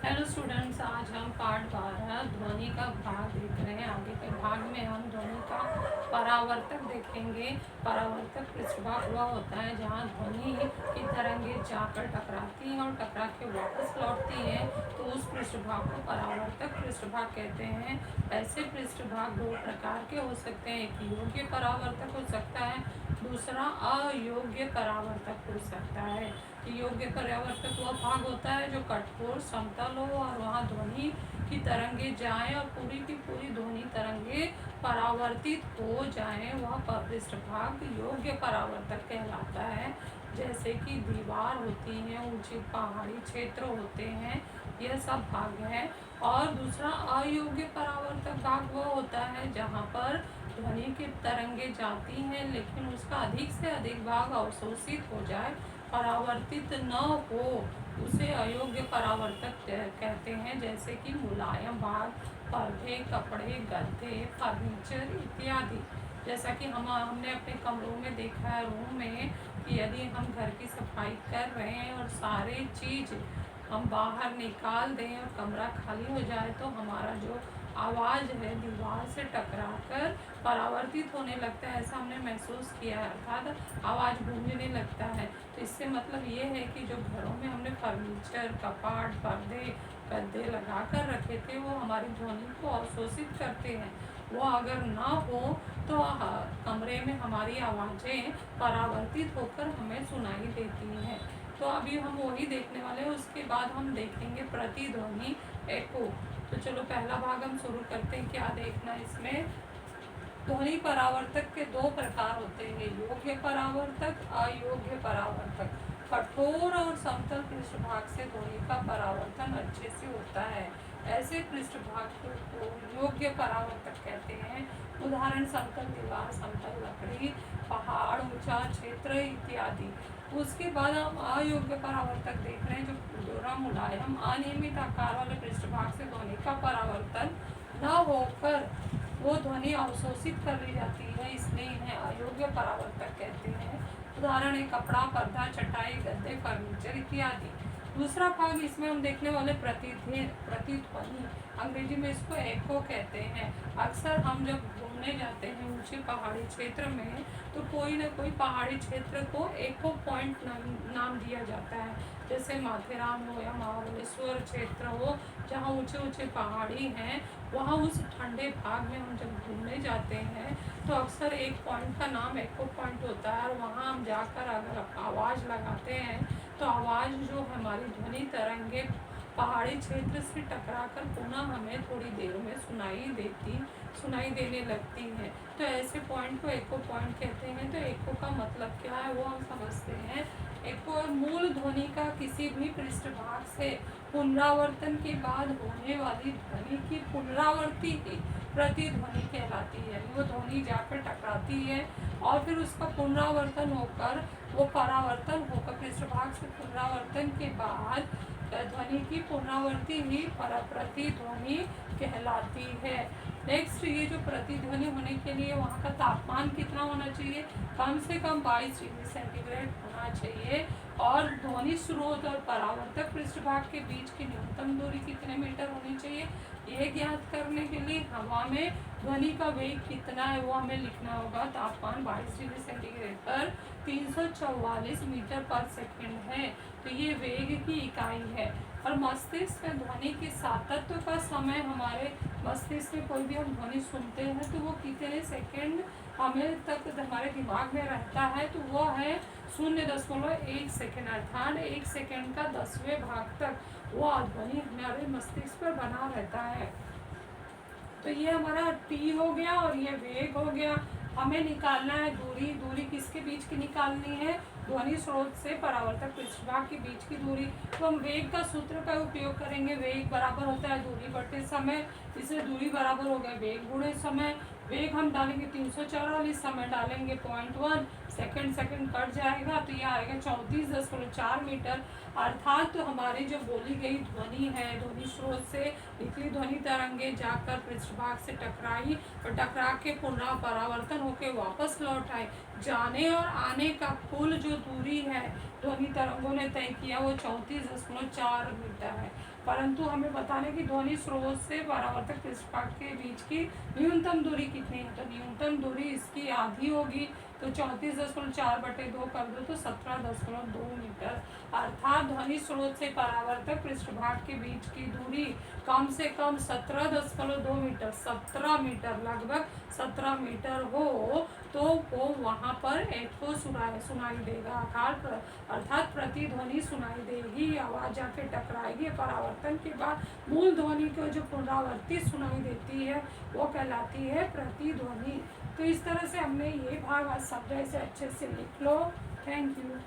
Hello students, आज हम part 12 ध्वनि का भाग देख रहे हैं। आगे के भाग में हम ध्वनि का परावर्तक देखेंगे। परावर्तक पृष्ठभाग वह होता है जहाँ ध्वनि की तरंगें जाकर टकराती हैं और टकरा के वापस लौटती हैं, तो उस पृष्ठभाग को परावर्तक पृष्ठभाग कहते हैं। ऐसे पृष्ठभाग दो प्रकार के हो सकते हैं। एक योग्य परावर्तक हो सकता है, दूसरा अयोग्य परावर्तक हो सकता है। योग्य परावर्तक वह भाग होता है जो कठोर समतल हो और वहाँ ध्वनि की तरंगे जाएं और पूरी की पूरी ध्वनि तरंगे परावर्तित हो जाएं, वह पृष्ठभाग योग्य परावर्तक कहलाता है। जैसे कि दीवार होती है, ऊंचे पहाड़ी क्षेत्र होते हैं, यह सब भाग है। और दूसरा अयोग्य परावर्तक भाग वह होता है जहाँ पर ध्वनि की तरंगे जाती हैं लेकिन उसका अधिक से अधिक भाग अवशोषित हो जाए, परावर्तित न हो, उसे अयोग्य परावर्तक कहते हैं। जैसे कि मुलायम भाग, पर्दे, कपड़े, गद्दे, फर्नीचर इत्यादि। जैसा कि हमने अपने कमरों में देखा है, रूम में, कि यदि हम घर की सफाई कर रहे हैं और सारे चीज़ हम बाहर निकाल दें और कमरा खाली हो जाए, तो हमारा जो आवाज़ है दीवार से टकराकर परावर्तित होने लगता है। ऐसा हमने महसूस किया है, अर्थात आवाज़ गूंजने लगता है। तो इससे मतलब ये है कि जो घरों में हमने फर्नीचर, कपाट, पर्दे, गद्दे लगा कर रखे थे, वो हमारी ध्वनि को अवशोषित करते हैं। वो अगर ना हो तो कमरे में हमारी आवाज़ें परावर्तित होकर हमें सुनाई देती हैं। तो अभी हम वही देखने वाले हैं। उसके बाद हम देखेंगे प्रतिध्वनि, एको। तो चलो पहला भाग हम शुरू करते हैं। क्या देखना इसमें? ध्वनि परावर्तक के दो प्रकार होते हैं, योग्य परावर्तक, अयोग्य परावर्तक। कठोर और समतल पृष्ठभाग से ध्वनि का परावर्तन अच्छे से होता है, ऐसे पृष्ठभाग को योग्य परावर्तक कहते हैं। उदाहरण समतल दीवार, समतल लकड़ी, पहाड़, ऊंचा क्षेत्र इत्यादि। उसके बाद हम अयोग्य परावर्तक देख रहे हैं, जो दोहरा, मुलायम, अनियमित आकार वाले पृष्ठभाग से ध्वनि का परावर्तन न होकर वो ध्वनि अवशोषित कर ली जाती है, इसलिए इन्हें अयोग्य परावर्तक कहते हैं। उदाहरण है कपड़ा, पर्दा, चटाई, गद्दे, फर्नीचर इत्यादि। दूसरा भाग इसमें हम देखने वाले प्रतिध्वनि, अंग्रेजी में इसको एको कहते हैं। अक्सर हम जब घूमने जाते हैं ऊंचे पहाड़ी क्षेत्र में, तो कोई न कोई पहाड़ी क्षेत्र को एको पॉइंट नाम दिया जाता है। जैसे माथेरान हो या महाबलेश्वर क्षेत्र हो, जहाँ ऊंचे ऊंचे पहाड़ी हैं, वहाँ उस ठंडे भाग में हम जब घूमने जाते हैं तो अक्सर एक पॉइंट का नाम एको पॉइंट होता है, और वहाँ हम जाकर अगर आवाज़ लगाते हैं तो आवाज़ जो हमारी ध्वनि तरंगे पहाड़ी क्षेत्र से टकराकर पुनः हमें थोड़ी देर में सुनाई देने लगती हैं। तो ऐसे पॉइंट को एको पॉइंट कहते हैं। तो एको का मतलब क्या है वो हम समझते हैं। एको मूल ध्वनि का किसी भी पृष्ठभाग से पुनरावर्तन के बाद होने वाली ध्वनि की पुनरावृत्ति ही प्रतिध्वनि कहलाती है। वो ध्वनि जाकर टकराती है और फिर उसका पुनरावर्तन होकर, वो परावर्तन होकर पृष्ठभाग से पुनरावर्तन के बाद ध्वनि की पुनरावृत्ति ही प्रतिध्वनि कहलाती है। नेक्स्ट, ये जो प्रतिध्वनि होने के लिए वहाँ का तापमान कितना होना चाहिए? कम से कम 22 डिग्री सेंटीग्रेड होना चाहिए। और ध्वनि स्रोत और परावर्तक पृष्ठभाग के बीच की न्यूनतम दूरी कितने मीटर होनी चाहिए? ये ज्ञात करने के लिए हवा में ध्वनि का वेग कितना है वो हमें लिखना होगा। तापमान 22 डिग्री सेंटीग्रेड पर 344 मीटर पर सेकेंड है, तो ये वेग की इकाई है। और मस्तिष्क में ध्वनि के सातत्य का समय, हमारे मस्तिष्क में कोई भी हम ध्वनि सुनते हैं तो वो कितने सेकेंड हमें तक हमारे दिमाग में रहता है, तो वो है 0.1 सेकेंड, अर्थात 1 सेकेंड का 10वें भाग तक वो ध्वनि हमारे मस्तिष्क पर बना रहता है। तो ये हमारा टी हो गया और ये वेग हो गया। हमें निकालना है दूरी किसके बीच की निकालनी है? ध्वनि स्रोत से परावर्तक पृष्ठभाग के बीच की दूरी। तो हम वेग का सूत्र का उपयोग करेंगे। वेग बराबर होता है दूरी बटे समय, इससे दूरी बराबर हो गया वेग गुणे समय। वेग हम डालेंगे 344, समय डालेंगे 0.1, सेकंड कट जाएगा तो ये आएगा 34.4 मीटर। अर्थात तो हमारी जो बोली गई ध्वनि है, ध्वनि स्रोत से निकली ध्वनि तरंगे जाकर पृष्ठभाग से टकराई और टकरा के पुनः परावर्तन होकर वापस लौट आए, जाने और आने का कुल जो दूरी है ध्वनि तरंगों ने तय किया वो 34.4 मीटर है, परंतु हमें बताना है कि ध्वनि स्रोत से परावर्तक पृष्ठभाग के बीच की न्यूनतम दूरी कितनी है। तो न्यूनतम दूरी इसकी आधी होगी, तो 34.4/2 कर दो तो 17.2 मीटर। अर्थात ध्वनि स्रोत से परावर्तक पृष्ठभाग के बीच की दूरी कम से कम 17.2 मीटर, 17 मीटर, लगभग 17 मीटर हो तो वो वहाँ पर एको सुनाई देगा, अर्थात प्रतिध्वनि सुनाई देगी, आवाज जाके टकराएगी। परावर्तन के बाद मूल ध्वनि को जो पुनरावर्तित सुनाई देती है वो कहलाती है प्रतिध्वनि। तो इस तरह से हमने ये भाग आज समझा, इसे अच्छे से लिख लो। Thank you.